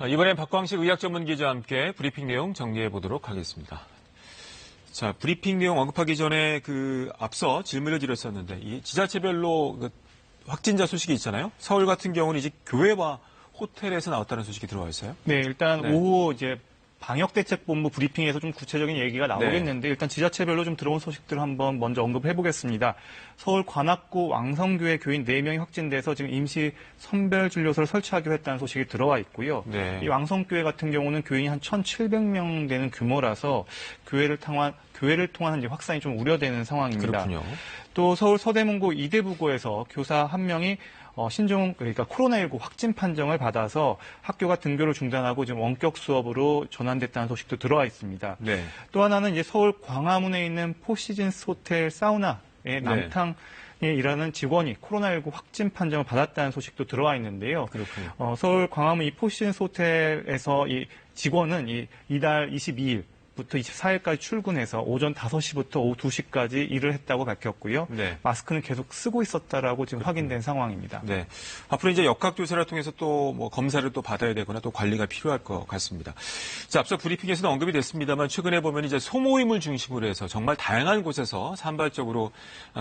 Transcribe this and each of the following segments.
이번엔 박광식 의학전문기자와 함께 브리핑 내용 정리해 보도록 하겠습니다. 자, 브리핑 내용 언급하기 전에 앞서 질문을 드렸었는데 이 지자체별로 확진자 소식이 있잖아요. 서울 같은 경우는 이제 교회와 호텔에서 나왔다는 소식이 들어와 있어요. 네, 일단 오후 이제 방역대책본부 브리핑에서 좀 구체적인 얘기가 나오겠는데 일단 지자체별로 좀 들어온 소식들을 한번 먼저 언급해 보겠습니다. 서울 관악구 왕성교회 교인 4명이 확진돼서 지금 임시 선별진료소를 설치하기로 했다는 소식이 들어와 있고요. 네. 이 왕성교회 같은 경우는 교인이 한 1,700명 되는 규모라서 교회를 통한 이제 확산이 좀 우려되는 상황입니다. 그렇군요. 또 서울 서대문고 이대부고에서 교사 1명이 그러니까 코로나19 확진 판정을 받아서 학교가 등교를 중단하고 지금 원격 수업으로 전환됐다는 소식도 들어와 있습니다. 네. 또 하나는 이제 서울 광화문에 있는 포시즌스 호텔 사우나의 남탕에 일하는 직원이 코로나19 확진 판정을 받았다는 소식도 들어와 있는데요. 그렇군요. 서울 광화문 이 포시즌스 호텔에서 이 직원은 이달 22일 부터 24일까지 출근해서 오전 5시부터 오후 2시까지 일을 했다고 밝혔고요. 네. 마스크는 계속 쓰고 있었다라고 지금 확인된 상황입니다. 네. 앞으로 이제 역학조사를 통해서 또 검사를 또 받아야 되거나 또 관리가 필요할 것 같습니다. 자, 앞서 브리핑에서도 언급이 됐습니다만 최근에 보면 이제 소모임을 중심으로 해서 정말 다양한 곳에서 산발적으로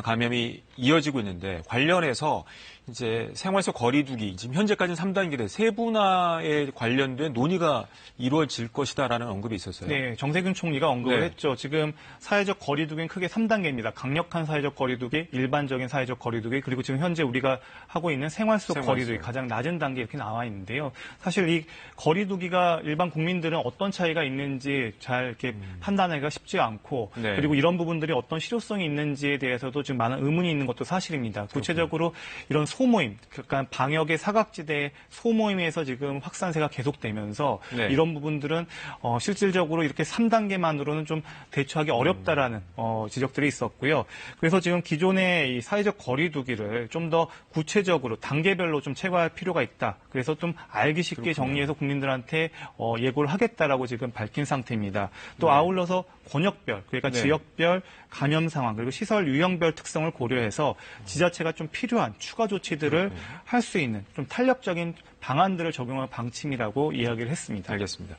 감염이 이어지고 있는데 관련해서 이제 생활 속 거리두기 지금 현재까지는 3단계인데 세분화에 관련된 논의가 이루어질 것이다라는 언급이 있었어요. 네, 정세균 총리가 언급을 네. 했죠. 지금 사회적 거리두기는 크게 3단계입니다. 강력한 사회적 거리두기, 일반적인 사회적 거리두기, 그리고 지금 현재 우리가 하고 있는 생활 속 거리두기 가장 낮은 단계 이렇게 나와 있는데요. 사실 이 거리두기가 일반 국민들은 어떤 차이가 있는지 잘 이렇게 판단하기가 쉽지 않고 네. 그리고 이런 부분들이 어떤 실효성이 있는지에 대해서도 지금 많은 의문이 있는 것도 사실입니다. 구체적으로 이런 소모임, 그러니까 방역의 사각지대의 소모임에서 지금 확산세가 계속되면서 네. 이런 부분들은 실질적으로 이렇게 3단계만으로는 좀 대처하기 어렵다라는 지적들이 있었고요. 그래서 지금 기존의 이 사회적 거리두기를 좀 더 구체적으로 단계별로 좀 체과할 필요가 있다. 그래서 좀 알기 쉽게 그렇군요. 정리해서 국민들한테 예고를 하겠다라고 지금 밝힌 상태입니다. 또 아울러서 권역별, 그러니까 네. 지역별 감염 상황 그리고 시설 유형별 특성을 고려해서 지자체가 좀 필요한 추가 조치들을 할 수 있는 좀 탄력적인 방안들을 적용할 방침이라고 이야기를 했습니다. 알겠습니다.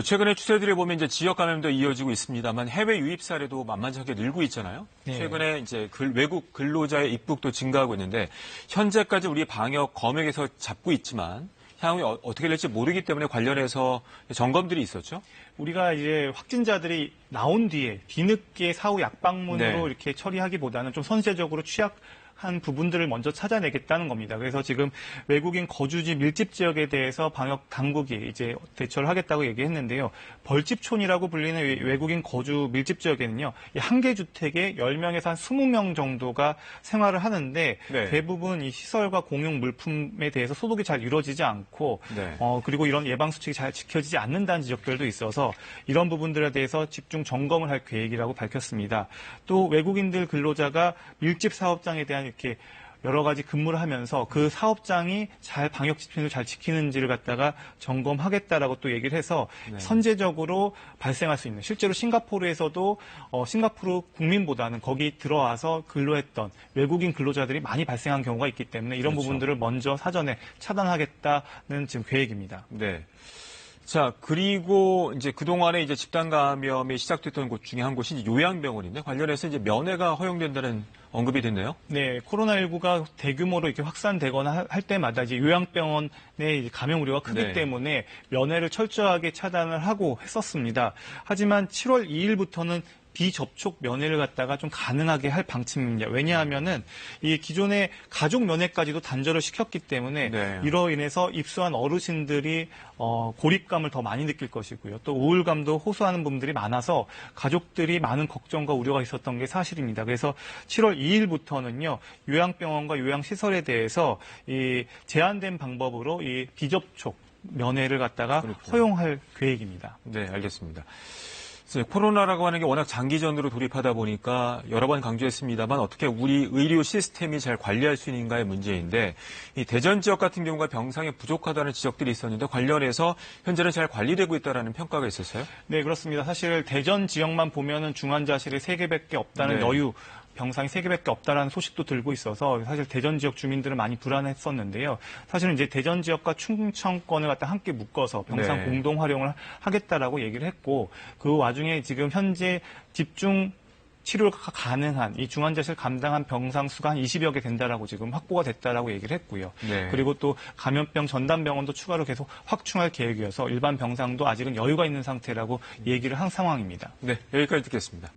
최근에 추세들을 보면 이제 지역 감염도 이어지고 있습니다만 해외 유입 사례도 만만치 않게 늘고 있잖아요. 네. 최근에 이제 외국 근로자의 입국도 증가하고 있는데 현재까지 우리 방역 검역에서 잡고 있지만 향후에 어떻게 될지 모르기 때문에 관련해서 점검들이 있었죠. 우리가 이제 확진자들이 나온 뒤에 뒤늦게 사후 약방문으로 네. 이렇게 처리하기보다는 좀 선제적으로 취약한 부분들을 먼저 찾아내겠다는 겁니다. 그래서 지금 외국인 거주지 밀집 지역에 대해서 방역 당국이 이제 대처를 하겠다고 얘기했는데요. 벌집촌이라고 불리는 외국인 거주 밀집 지역에는요. 한 개 주택에 10명에서 한 20명 정도가 생활을 하는데 네. 대부분 이 시설과 공용 물품에 대해서 소독이 잘 이루어지지 않고 네. 그리고 이런 예방 수칙이 잘 지켜지지 않는다는 지적들도 있어서 이런 부분들에 대해서 집중 점검을 할 계획이라고 밝혔습니다. 또 외국인들 근로자가 밀집 사업장에 대한 이렇게 여러 가지 근무를 하면서 그 사업장이 잘 방역 지침을 잘 지키는지를 갖다가 점검하겠다라고 또 얘기를 해서 네. 선제적으로 발생할 수 있는 실제로 싱가포르에서도 싱가포르 국민보다는 거기 들어와서 근로했던 외국인 근로자들이 많이 발생한 경우가 있기 때문에 이런 그렇죠. 부분들을 먼저 사전에 차단하겠다는 지금 계획입니다. 네. 자, 그리고 이제 그동안에 이제 집단 감염이 시작됐던 곳 중에 한 곳이 이제 요양병원인데 관련해서 이제 면회가 허용된다는 언급이 됐네요. 네, 코로나19가 대규모로 이렇게 확산되거나 할 때마다 이제 요양병원의 이제 감염 우려가 크기 네. 때문에 면회를 철저하게 차단을 하고 했었습니다. 하지만 7월 2일부터는 비접촉 면회를 갖다가 좀 가능하게 할 방침입니다. 왜냐하면은 이 기존의 가족 면회까지도 단절을 시켰기 때문에 네. 이로 인해서 입소한 어르신들이 고립감을 더 많이 느낄 것이고요. 또 우울감도 호소하는 분들이 많아서 가족들이 많은 걱정과 우려가 있었던 게 사실입니다. 그래서 7월 2일부터는요 요양병원과 요양시설에 대해서 이 제한된 방법으로 이 비접촉 면회를 갖다가 그렇군요. 허용할 계획입니다. 네, 알겠습니다. 코로나라고 하는 게 워낙 장기전으로 돌입하다 보니까 여러 번 강조했습니다만 어떻게 우리 의료 시스템이 잘 관리할 수 있는가의 문제인데 이 대전 지역 같은 경우가 병상이 부족하다는 지적들이 있었는데 관련해서 현재는 잘 관리되고 있다는 평가가 있었어요? 네, 그렇습니다. 사실 대전 지역만 보면은 중환자실이 3개밖에 없다는 네. 여유 병상이 3개밖에 없다라는 소식도 들고 있어서 사실 대전 지역 주민들은 많이 불안했었는데요. 사실은 이제 대전 지역과 충청권을 갖다 함께 묶어서 병상 네. 공동 활용을 하겠다라고 얘기를 했고 그 와중에 지금 현재 집중 치료가 가능한 이 중환자실 감당한 병상 수가 한 20여 개 된다라고 지금 확보가 됐다라고 얘기를 했고요. 네. 그리고 또 감염병 전담병원도 추가로 계속 확충할 계획이어서 일반 병상도 아직은 여유가 있는 상태라고 얘기를 한 상황입니다. 네, 여기까지 듣겠습니다.